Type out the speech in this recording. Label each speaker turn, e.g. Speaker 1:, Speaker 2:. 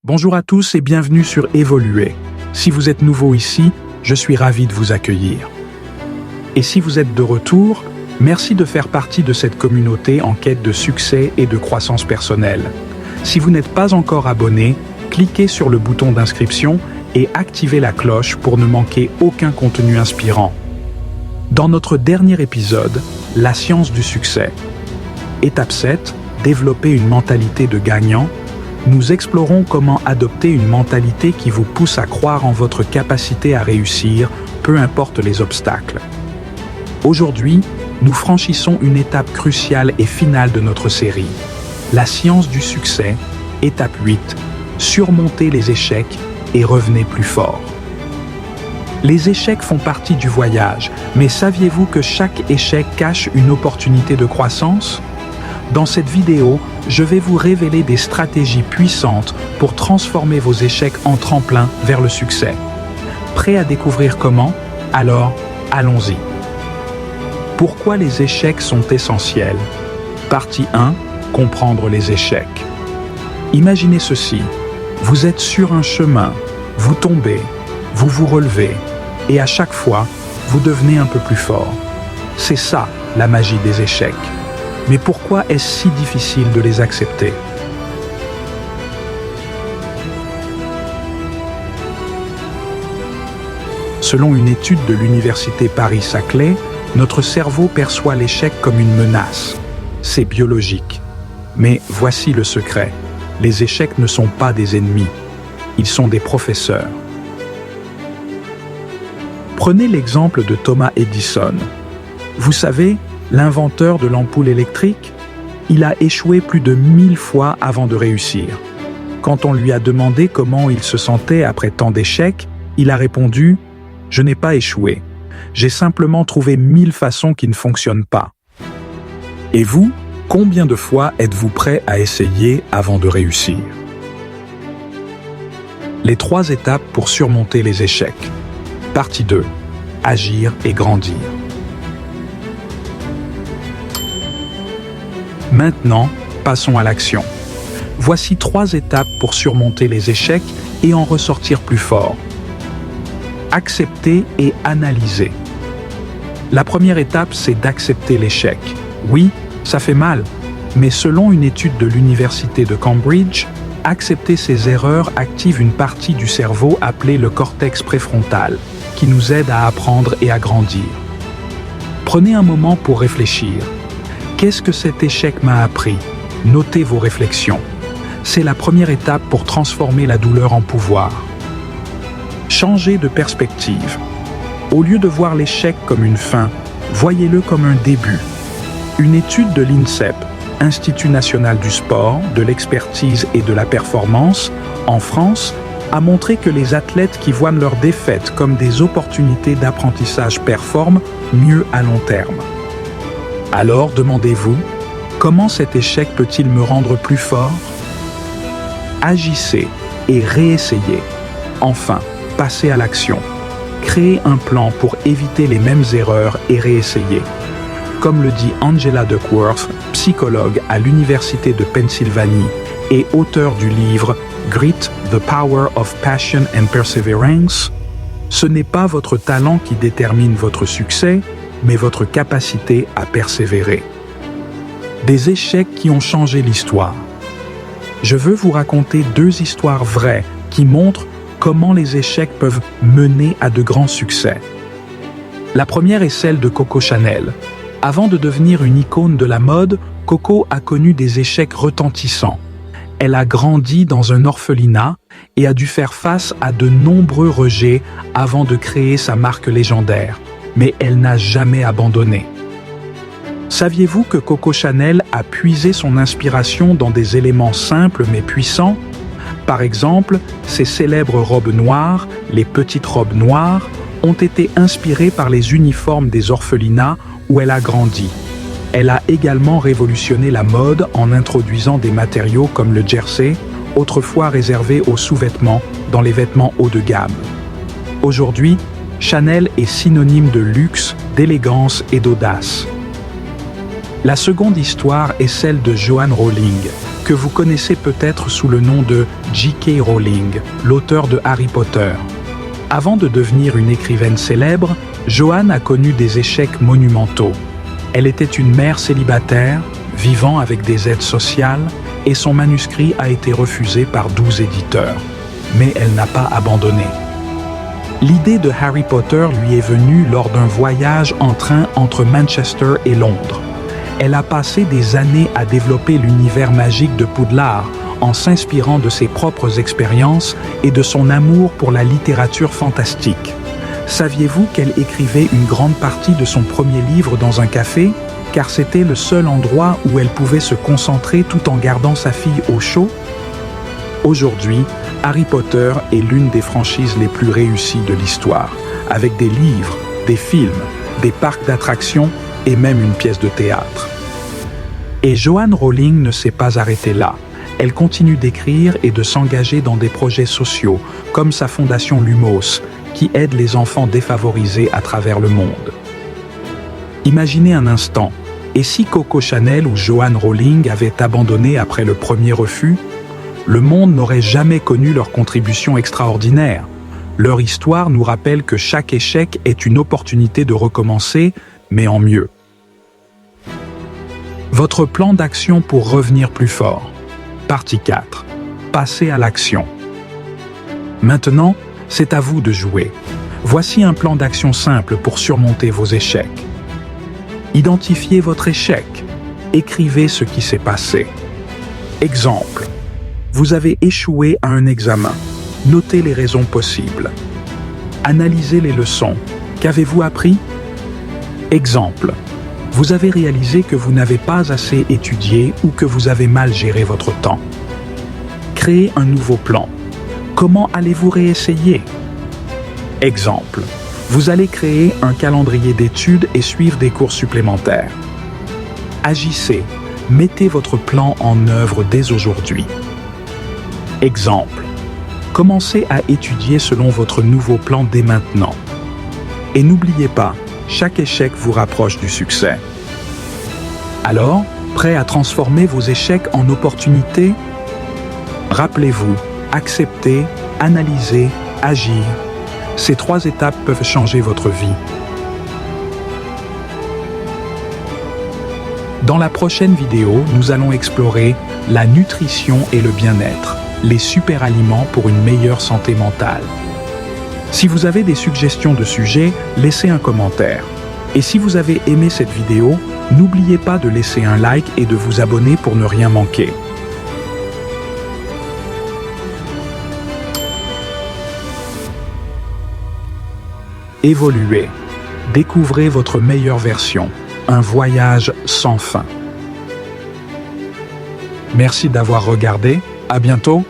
Speaker 1: Bonjour à tous et bienvenue sur Évoluer. Si vous êtes nouveau ici, je suis ravi de vous accueillir. Et si vous êtes de retour, merci de faire partie de cette communauté en quête de succès et de croissance personnelle. Si vous n'êtes pas encore abonné, cliquez sur le bouton d'inscription et activez la cloche pour ne manquer aucun contenu inspirant. Dans notre dernier épisode, La science du succès. Étape 7, développer une mentalité de gagnant. Nous explorons comment adopter une mentalité qui vous pousse à croire en votre capacité à réussir, peu importe les obstacles. Aujourd'hui, nous franchissons une étape cruciale et finale de notre série. La science du succès, étape 8, surmonter les échecs et revenez plus fort. Les échecs font partie du voyage, mais saviez-vous que chaque échec cache une opportunité de croissance ? Dans cette vidéo, je vais vous révéler des stratégies puissantes pour transformer vos échecs en tremplin vers le succès. Prêt à découvrir comment ? Alors, allons-y. Pourquoi les échecs sont essentiels ? Partie 1. Comprendre les échecs. Imaginez ceci. Vous êtes sur un chemin, vous tombez, vous vous relevez, et à chaque fois, vous devenez un peu plus fort. C'est ça, la magie des échecs. Mais pourquoi est-ce si difficile de les accepter ? Selon une étude de l'université Paris-Saclay, notre cerveau perçoit l'échec comme une menace. C'est biologique. Mais voici le secret. Les échecs ne sont pas des ennemis. Ils sont des professeurs. Prenez l'exemple de Thomas Edison. Vous savez, l'inventeur de l'ampoule électrique, il a échoué plus de 1000 fois avant de réussir. Quand on lui a demandé comment il se sentait après tant d'échecs, il a répondu « Je n'ai pas échoué. J'ai simplement trouvé 1000 façons qui ne fonctionnent pas. » Et vous, combien de fois êtes-vous prêt à essayer avant de réussir ? Les 3 étapes pour surmonter les échecs. Partie 2. Agir et grandir. Maintenant, passons à l'action. Voici 3 étapes pour surmonter les échecs et en ressortir plus fort. Accepter et analyser. La première étape, c'est d'accepter l'échec. Oui, ça fait mal, mais selon une étude de l'université de Cambridge, accepter ses erreurs active une partie du cerveau appelée le cortex préfrontal, qui nous aide à apprendre et à grandir. Prenez un moment pour réfléchir. Qu'est-ce que cet échec m'a appris ? Notez vos réflexions. C'est la première étape pour transformer la douleur en pouvoir. Changez de perspective. Au lieu de voir l'échec comme une fin, voyez-le comme un début. Une étude de l'INSEP, Institut national du sport, de l'expertise et de la performance, en France, a montré que les athlètes qui voient leurs défaites comme des opportunités d'apprentissage performent mieux à long terme. Alors, demandez-vous, comment cet échec peut-il me rendre plus fort ? Agissez et réessayez. Enfin, passez à l'action. Créez un plan pour éviter les mêmes erreurs et réessayer. Comme le dit Angela Duckworth, psychologue à l'Université de Pennsylvanie et auteur du livre Grit, The Power of Passion and Perseverance, ce n'est pas votre talent qui détermine votre succès, mais votre capacité à persévérer. Des échecs qui ont changé l'histoire. Je veux vous raconter 2 histoires vraies qui montrent comment les échecs peuvent mener à de grands succès. La première est celle de Coco Chanel. Avant de devenir une icône de la mode, Coco a connu des échecs retentissants. Elle a grandi dans un orphelinat et a dû faire face à de nombreux rejets avant de créer sa marque légendaire. Mais elle n'a jamais abandonné. Saviez-vous que Coco Chanel a puisé son inspiration dans des éléments simples mais puissants ? Par exemple, ses célèbres robes noires, les petites robes noires, ont été inspirées par les uniformes des orphelinats où elle a grandi. Elle a également révolutionné la mode en introduisant des matériaux comme le jersey, autrefois réservé aux sous-vêtements dans les vêtements haut de gamme. Aujourd'hui, Chanel est synonyme de luxe, d'élégance et d'audace. La seconde histoire est celle de Joanne Rowling, que vous connaissez peut-être sous le nom de J.K. Rowling, l'auteur de Harry Potter. Avant de devenir une écrivaine célèbre, Joanne a connu des échecs monumentaux. Elle était une mère célibataire, vivant avec des aides sociales, et son manuscrit a été refusé par 12 éditeurs. Mais elle n'a pas abandonné. L'idée de Harry Potter lui est venue lors d'un voyage en train entre Manchester et Londres. Elle a passé des années à développer l'univers magique de Poudlard en s'inspirant de ses propres expériences et de son amour pour la littérature fantastique. Saviez-vous qu'elle écrivait une grande partie de son premier livre dans un café, car c'était le seul endroit où elle pouvait se concentrer tout en gardant sa fille au chaud? Aujourd'hui, Harry Potter est l'une des franchises les plus réussies de l'histoire, avec des livres, des films, des parcs d'attractions et même une pièce de théâtre. Et Joanne Rowling ne s'est pas arrêtée là. Elle continue d'écrire et de s'engager dans des projets sociaux, comme sa fondation Lumos, qui aide les enfants défavorisés à travers le monde. Imaginez un instant, et si Coco Chanel ou Joanne Rowling avaient abandonné après le premier refus, le monde n'aurait jamais connu leur contribution extraordinaire. Leur histoire nous rappelle que chaque échec est une opportunité de recommencer, mais en mieux. Votre plan d'action pour revenir plus fort. Partie 4. Passez à l'action. Maintenant, c'est à vous de jouer. Voici un plan d'action simple pour surmonter vos échecs. Identifiez votre échec. Écrivez ce qui s'est passé. Exemple. Vous avez échoué à un examen. Notez les raisons possibles. Analysez les leçons. Qu'avez-vous appris? Exemple. Vous avez réalisé que vous n'avez pas assez étudié ou que vous avez mal géré votre temps. Créez un nouveau plan. Comment allez-vous réessayer? Exemple. Vous allez créer un calendrier d'études et suivre des cours supplémentaires. Agissez. Mettez votre plan en œuvre dès aujourd'hui. Exemple. Commencez à étudier selon votre nouveau plan dès maintenant. Et n'oubliez pas, chaque échec vous rapproche du succès. Alors, prêt à transformer vos échecs en opportunités? Rappelez-vous, accepter, analyser, agir. Ces 3 étapes peuvent changer votre vie. Dans la prochaine vidéo, nous allons explorer la nutrition et le bien-être, les super-aliments pour une meilleure santé mentale. Si vous avez des suggestions de sujets, laissez un commentaire. Et si vous avez aimé cette vidéo, n'oubliez pas de laisser un like et de vous abonner pour ne rien manquer. Évoluez. Découvrez votre meilleure version. Un voyage sans fin. Merci d'avoir regardé. À bientôt.